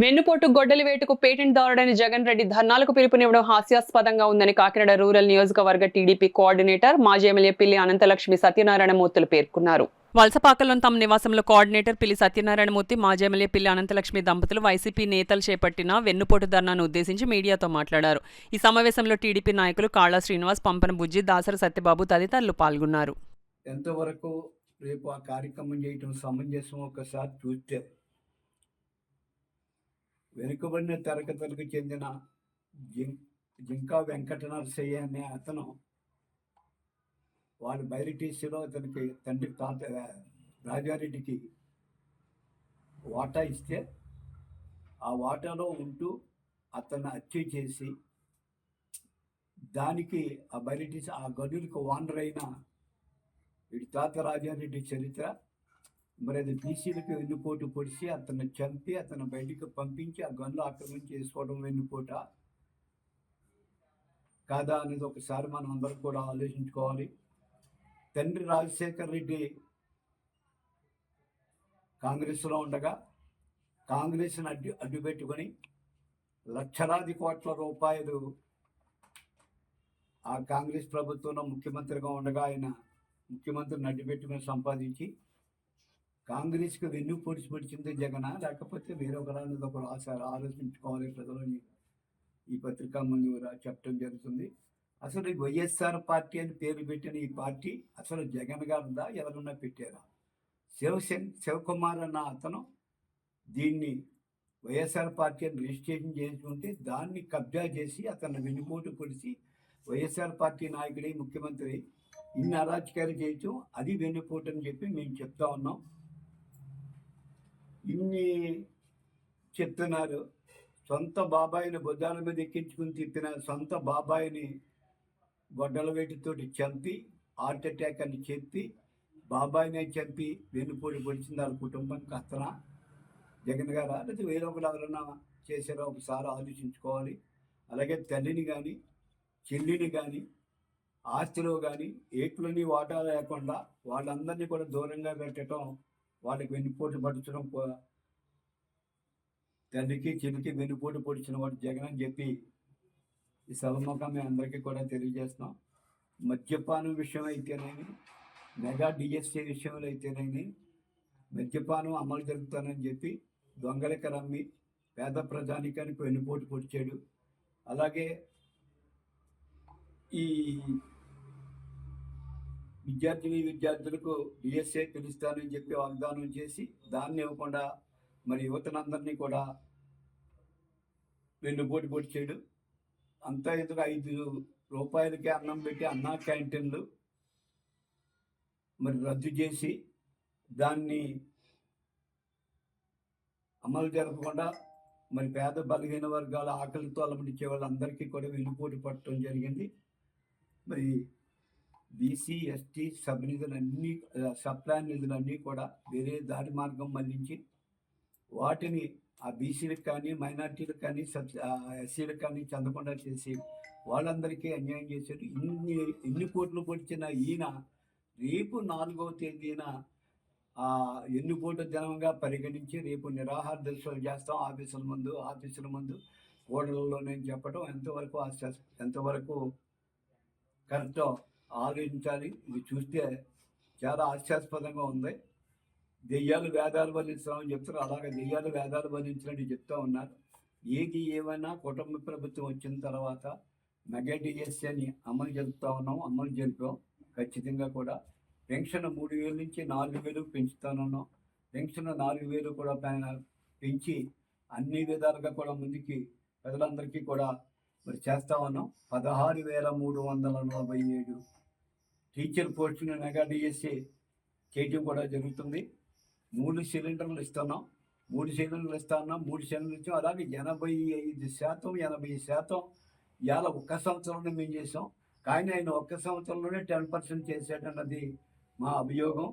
వెన్నుపోటు గొడ్డలి వేటుకు పేటెంట్ దారుడని జగన్ రెడ్డి ధర్నాలకు పిలుపునివ్వడం హాస్యాస్పదంగా ఉందని కాకినాడ రూరల్ నియోజకవర్గ టీడీపీ కోఆర్డినేటర్ మాజీ ఎమ్మెల్యే పిల్లి అనంతలక్ష్మి సత్యనారాయణమూర్తులు పేర్కొన్నారు. వలసపాకలోని తమ నివాసంలో కోఆర్డినేటర్ పిల్లి సత్యనారాయణమూర్తి, మాజీ ఎమ్మెల్యే పిల్లి అనంతలక్ష్మి దంపతులు వైసీపీ నేతలు చేపట్టిన వెన్నుపోటు ధర్నాను ఉద్దేశించి మీడియాతో మాట్లాడారు. ఈ సమావేశంలో టీడీపీ నాయకులు కాళా శ్రీనివాస్, పంపన బుజ్జి, దాసరి సత్యబాబు తదితరులు పాల్గొన్నారు. ఎంతవరకు రేపు ఆ కార్యక్రమం చేయటం సమంజసం ఒకసారి చూస్తే, వెనుకబడిన తరగతులకు చెందిన జింకా వెంకట నరసయ్య అనే అతను వాళ్ళ బైరిటీసీలో అతనికి తండ్రి తాత రాజారెడ్డికి వాటా ఇస్తే ఆ వాటాలో ఉంటూ అతన్ని హత్య చేసి దానికి ఆ బైరిటీసీ ఆ గనులకు ఓనర్ అయిన వీడి తాత రాజారెడ్డి చరిత్ర. మరి అది బీసీలకు వెన్నుపోటు పొడిచి అతన్ని చంపి అతను బయటికి పంపించి ఆ గన్లు ఆక్రమించి వేసుకోవడం వెన్నుపోట కాదా అనేది ఒకసారి మనం అందరం కూడా ఆలోచించుకోవాలి. తండ్రి రాజశేఖర్ రెడ్డి కాంగ్రెస్లో ఉండగా కాంగ్రెస్ని అడ్డుపెట్టుకొని లక్షలాది కోట్ల రూపాయలు ఆ కాంగ్రెస్ ప్రభుత్వంలో ముఖ్యమంత్రిగా ఉండగా ఆయన ముఖ్యమంత్రిని అడ్డుపెట్టుకుని సంపాదించి కాంగ్రెస్కి వెన్ను పొడిచింది జగనా లేకపోతే వేరొకరా అనేది ఒకరు ఆలోచించుకోవాలి ప్రజలని ఈ పత్రికా ముందు చెప్పడం జరుగుతుంది. అసలు వైఎస్ఆర్ పార్టీ అని పేరు పెట్టిన ఈ పార్టీ అసలు జగన్ గారుదా ఎవరన్నా పెట్టారా? శివకుమార్ అన్న అతను దీన్ని వైఎస్ఆర్ పార్టీ అని రిజిస్ట్రేషన్ చేసుకుంటే దాన్ని కబ్జా చేసి అతన్ని వెన్నుపోటు పొడిచి వైఎస్ఆర్ పార్టీ నాయకుడి ముఖ్యమంత్రి ఇన్ని అరాచకాలు చేయటం అది వెన్నుపోటు అని చెప్పి మేము చెప్తా ఉన్నాం. ఇన్ని చెప్తున్నారు. సొంత బాబాయిని బొద్దాల మీద ఎక్కించుకుని తిప్పిన సొంత బాబాయిని గొడ్డల వేటితోటి చంపి హార్ట్ అటాక్ అని చెప్పి బాబాయినే చంపి వెన్నుపోటు పొడిచింది వాళ్ళ కుటుంబానికి అతనా జగన్ గారా లేదా వేరొకరు ఎవరన్నా చేశారో ఒకసారి ఆలోచించుకోవాలి. అలాగే తల్లిని కానీ చెల్లిని కానీ ఆస్తిలో కానీ ఏట్లని వాటా లేకుండా వాళ్ళందరినీ కూడా దూరంగా పెట్టడం, వాళ్ళకి వెన్నుపోటు పడించడం, తండ్రికి చెల్లికి వెన్నుపోటు పొడిచిన వాడు జగన్ అని చెప్పి ఈ సభముఖం మేము అందరికీ కూడా తెలియజేస్తున్నాం. మద్యపానం విషయం అయితేనేమి, మెగా డిఎస్ఏ విషయంలో అయితేనేమి మద్యపానం అమలు జరుగుతానని చెప్పి దొంగలకి రమ్మి పేద ప్రజానికానికి వెన్నుపోటు పొడిచాడు. అలాగే ఈ విద్యార్థులకు డిఎస్ఏ పిలుస్తానని చెప్పి వాగ్దానం చేసి దాన్ని ఇవ్వకుండా మరి యువతనందరినీ కూడా వెన్నుపోటు పొడిచాడు. అంతా ఎందుకు 5 రూపాయలకి అన్నం పెట్టి అన్నా క్యాంటీన్లు మరి రద్దు చేసి దాన్ని అమలు జరపకుండా మరి పేద బలహీన వర్గాల ఆకలితో అలమటించే వాళ్ళందరికీ కూడా వెన్నుపోటు పట్టడం జరిగింది. మరి బీసీ ఎస్టీ సప్లాన్ నిధులన్నీ కూడా వేరే దారి మార్గం మళ్లించి వాటిని ఆ బీసీలకు కానీ మైనార్టీలకు కానీ ఎస్సీలకు కానీ చెందకుండా చేసి వాళ్ళందరికీ అన్యాయం చేశారు. ఎన్ని కోట్లు పొడిచిన ఈయన రేపు 4వ తేదీన ఎన్నుపోటు దినంగా పరిగణించి రేపు నిరాహార దీక్షలు చేస్తాం ఆఫీసుల ముందు ఓడలలో నేను చెప్పడం ఎంతవరకు కరెక్టో ఆలోచించాలి. ఇది చూస్తే చాలా హాస్యాస్పదంగా ఉంది. దెయ్యాలు వేదాలు వర్ణించడం చెప్తారు, అలాగే దెయ్యాలు వేదాలు వర్ణించినట్టు చెప్తూ ఉన్నారు. ఏది ఏమైనా కుటుంబ ప్రభుత్వం వచ్చిన తర్వాత మెగా డిఎస్ఏని అమలు జరిపాం ఖచ్చితంగా కూడా. పెన్షన్ 3,000 నుంచి 4,000 పెంచుతానన్నాం. పెన్షన్ 4,000 కూడా పెంచి అన్ని విధాలుగా కూడా ముందుకి ప్రజలందరికీ కూడా మరి చేస్తా ఉన్నాం. 16,347 టీచర్ పోస్టులు మెగా డిఎస్ఏ చేయటం కూడా జరుగుతుంది. 3 సిలిండర్లు ఇస్తున్నాం. 3 సిలిండర్లు ఇచ్చాం. అలాగే 85% ఇవాళ ఒక్క సంవత్సరంలో మేము చేసాం. కానీ ఆయన ఒక్క సంవత్సరంలోనే 10% చేశాడన్నది మా అభియోగం.